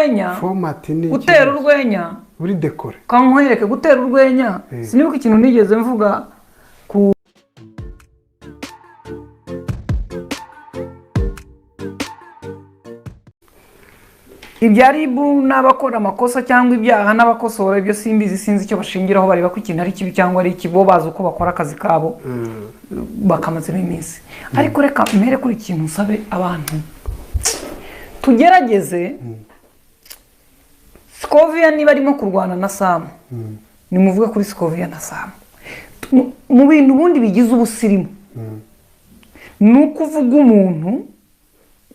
urwenya format ni gutera urwenya buri dekore kankwereke gutera urwenya sinibuka ikintu nigeze mvuga ku ibyaribu n'abakora amakosa cyangwa ibyaha n'abakosora ibyo simbizi sinzi icyo bashingiraho bareba ko ikintu ari kibi cyangwa ari ikibo bazi uko bakora akazi kabo bakamazemo iminsi ariko reka mpere kuri ikintu nsabe abantu tugerageze Scovia niba arimo kurwana na Sam nimuvuge kuri Scovia na Sam mu bintu ubundi bigize ubusirimu nuko uvuga umuntu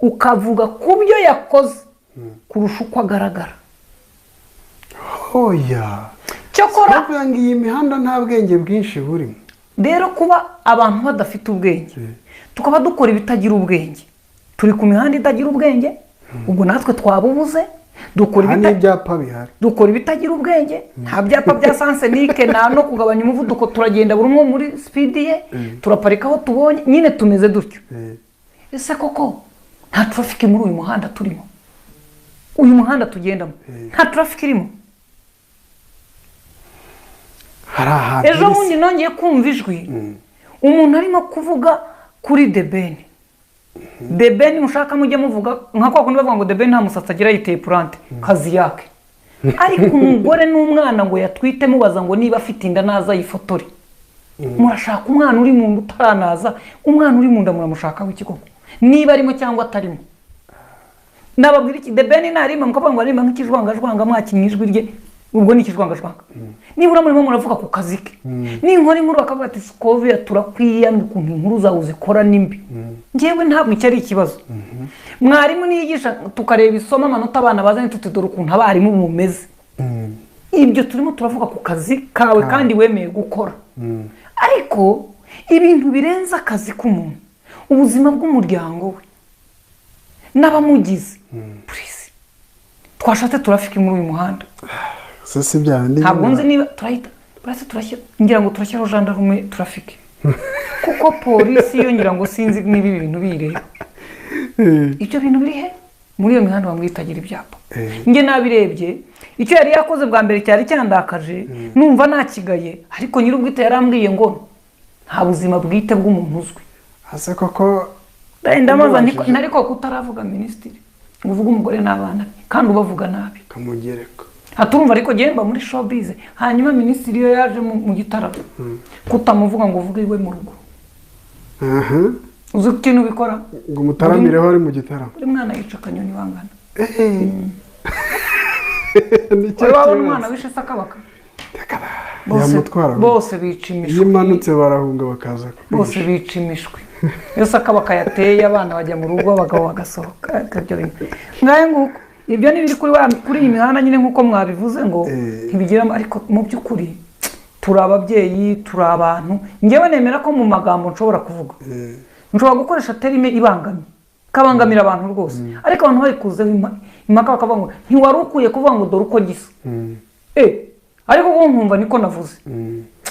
ukavuga kubyo yakoze kurusha uko agaragara oya cyokora ngiye imihanda nta bwenge bwinshi burimo rero kuba abantu badafite ubwenge tukaba dukora ibitagira ubwenge turi ku mihanda itagira ubwenge ubwo natwe twabubuze dukora ibitagira ubwenge nta byapa bya sansenike no kugabanya umuvuduko turagenda buri umwe muri speed ye turaparika aho tubonye nyine tumeze dutyo ese koko nta traffic muri uyu muhanda turimo uyu muhanda tugendamo nta traffic irimo ejo bundi nongeye kumva ijwi umuntu arimo kuvuga kuri The Ben mushaka mujye muvuga nka kwa kundi bavuga ngo The Ben nta musatsi agira yiteye plante kazi yake ariko umugore n'umwana ngo yatwite mubaza ngo niba afite inda naza yifotore murashaka umwana uri mu nda utaranaza umwana uri mu nda muramushaka w'iki koko niba arimo cyangwa atarimo nababwira iki The Ben narima mukavuga ngo arima nk'ikijwangajwanga mwakinyijwe rye ubwo ni ikijwangajwanga nibura murimo muravuga ku kazi ke n'inkora inkuru bakavuga ati Scovia turakwiyamye ukuntu inkuru zawe zikora nimbi ngewe ntabwo icyo ari ikibazo mwarimu niyigisha tukareba isoma amanota abana bazanye tutidora ukuntu abarimu mumeze ibyo turimo turavuga ku kazi kawe kandi wemeye gukora ariko ibintu birenze akazi k'umuntu ubuzima bw'umuryango we n'abamugize please twashatse turafike muri uyu muhanda sisi byandi ntabwo nzi niba turahita turashyira ngira ngo turashyiraho gendarme traffic kuko polisi yo ngira ngo sinzi niba ibintu bireba icyo bintu biri he muri iyo mihanda bamwitagira ibyapa nge nabirebye icyo yari yakoze bwa mbere cyari cyandakaje numva nakigaye ariko nyir'ubwite yarambwiye ngo nta buzima bwite bw'umuntu uzwi ase koko ndamaza ntariko kutaravuga ministiri ngo uvuge umugore n'abana kandi ubavuga nabi kamugereka haturumva ariko gemba muri showbiz hanyuma ministiri yo yaje mu gitaramo kutamuvuga ngo uvuge iwe mu rugo uzi ikintu bikora ngo mutaramireho ari mu gitaramo uri mwana yica akanyoni wangana nicyo waba umwana wishe sakabaka bose bica imishwi yimanutse barahunga bakaza bose bica imishwi iyo sakabaka yateye abana bajya mu rugo abagabo bagasohoka ibyo bintu ngaye nguko ibyo ni biri kuri iyi mihanda nyine nk'uko mwabivuze ngo ntibigira ariko mu by'ukuri turi ababyeyi turi abantu ngewe nemera ko mu magambo nshobora kuvuga nshobora gukoresha terime ibangamye kabangamira abantu rwose ariko abantu bayikuzeho impaka bakavuga ngo ntiwari ukwiye kuvuga ngo dore uko gisa ariko ko nkumva niko navuze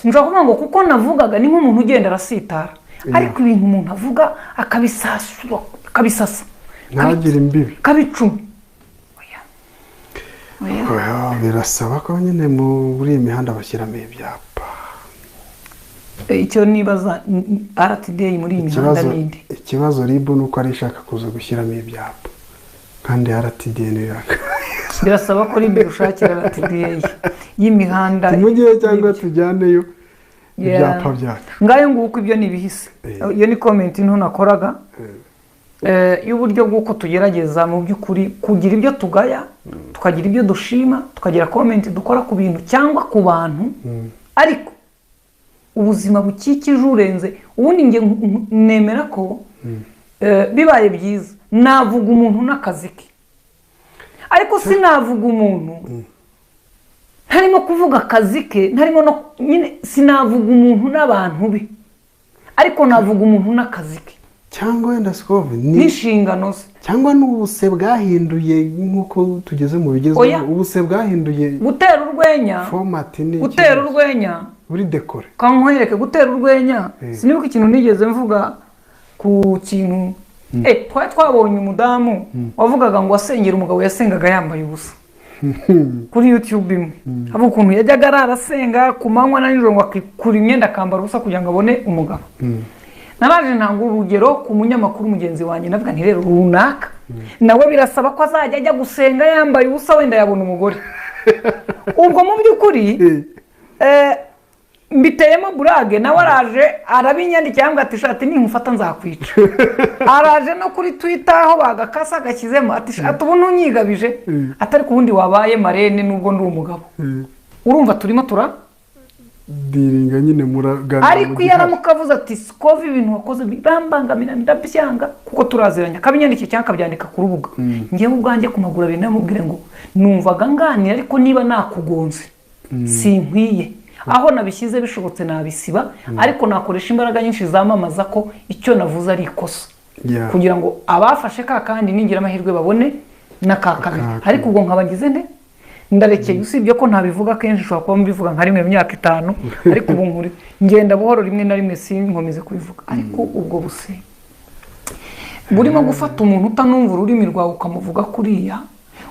nshobora kuvuga ngo kuko navugaga ni nk'umuntu ugenda arasitara ariko ibintu umuntu avuga akabisasa ntagire imbibi kabicuma birasaba ko nyine muri iyi mihanda bashyiramo ibyapa icyo nibaza RTDA muri iyi mihanda n'indi ikibazo ribu ni uko ari ishaka kuza gushyiramo ibyapa kandi RTDA niyo birasaba ko ribu rushakira RTDA y'imihanda mu gihe cyangwa tujyaneyo ibyapa byacu ngayo nguko ibyo nibihise iyo ni comment nto nakoraga y'uburyo bw'uko tugerageza mu by'ukuri kugira ibyo tugaya tukagira ibyo dushima tukagira comment dukora ku bintu cyangwa ku bantu ariko ubuzima bukikije urenze ubundi nge nemera ko bibaye byiza navuga umuntu n'akazi ke ariko sinavuga umuntu ntarimo kuvuga akazi ke ntarimo no nyine sinavuga umuntu n'abantu be ariko navuga umuntu n'akazi ke cyangwa wenda Scovia n'inshingano ze cyangwa n'ubuse bwahinduye nk'uko tugeze mu bigezweho ubuse bwahinduye gutera urwenya format ni gutera urwenya buri dekore kankwereke gutera urwenya sinibuka ikintu nigeze mvuga ku kintu twari twabonye umudamu wavugaga ngo asengera umugabo yasengaga yambaye ubusa kuri YouTube imwe abo ukuntu yajyaga arasenga ku manywa na nijoro ngo akikura imyenda akambara ubusa kugira ngo abone umugabo. Naraje ntanga urugero ku munyamakuru mugenzi wanjye navuga nti rero runaka nawe birasaba ko azajya ajya gusenga yambaye ubusa wenda yabona umugore. Ubwo mu by'ukuri mbiteyemo burage nawe araje arabinyandikira ngo ati shati ninkufata nzakwica. Araje no kuri Twitter aho bagakasa agakizemo ati shati ubu ntunyigabije atari ku wundi wabaye marene nubwo ndi umugabo. Urumva turimo diringa nyine muragana. Ariko yaramukavuze ati Scove ibintu wakoze birambangamira ndabyanga kuko turaziranya kabinyandikiye cyangwa kabyandika ku rubuga. Ngiye ubwanjye kumagura binamubwire ngo numvaga nganira ariko niba nakugonze sinkwiye. Aho nabishyize bishobotse nabisiba ariko nakoresha imbaraga nyinshi zamamaza ko icyo navuze ari ikosa kugira ngo abafashe ka kandi ningira amahirwe babone nakakabiri. Ariko ubwo nkabagize nde ndarekeye usibye ko ntabivuga kenshi ushobora kuba mbivuga nka rimwe mu myaka 5 ariko ubu nkuri ngenda buhoro rimwe na rimwe sinkomeze kubivuga. Ariko ubwo buse burimo gufata umuntu utanumva ururimi rwawe ukamuvuga kuriya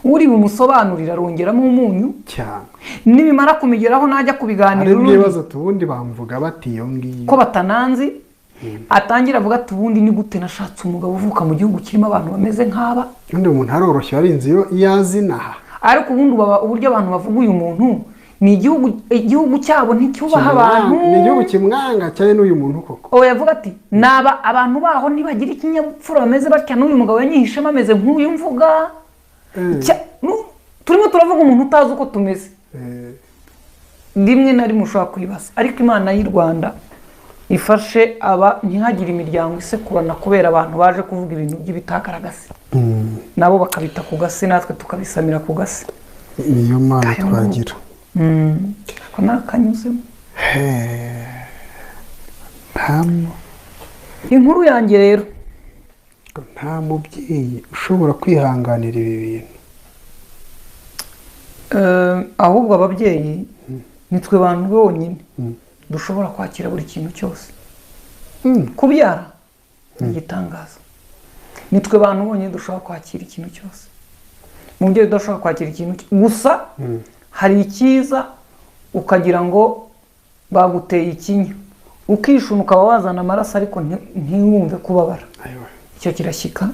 uri bumusobanurira arongeramo umunyu cyane nibimara kumigeraho najya kubiganira n'ibibazo tubundi bamvuga bati iyo ngiyo ko batananzi atangira avuga ati ubundi ni gute nashatse umugabo uvuka mu gihugu kirimo abantu bameze nk'aba undi umuntu aroroshye arinzi yo yazinaha. Ariko ubundi uburyo abantu bavuga uyu muntu ni igihugu cyabo nticyubaha abantu ni igihugu kimwanga cyane n'uyu muntu koko. O yavuga ati naba abantu baho ntibagira ikinyabupfura bameze batya n'uyu mugabo yanyihishemo ameze nk'uyu mvuga. Turimo turavuga umuntu utazi uko tumeze. Rimwe na rimwe ushobora kwibaza ariko Imana y'u Rwanda ifashe aba ntihagire imiryango isekurana kubera abantu baje kuvuga ibintu by'ibitakaragase nabo bakabita ku gasi natwe tukabisamira ku gasi. Niyo Mana twagira ko nakanyuzemo inkuru yanjye rero nta mubyeyi ushobora kwihanganira ibi bintu. Ahubwo ababyeyi nitwe bantu bonyine dushobora kwakira buri kintu cyose. Kubyara igitangaza nitwe bantu bonyine dushobora kwakira ikintu cyose. Umubyeyi udashobora kwakira ikintu gusa hari ikiza ukagira ngo baguteye ikinya ukishuna ukaba wazana amaraso ariko ntiwumve kubabara. Icyo kirashyika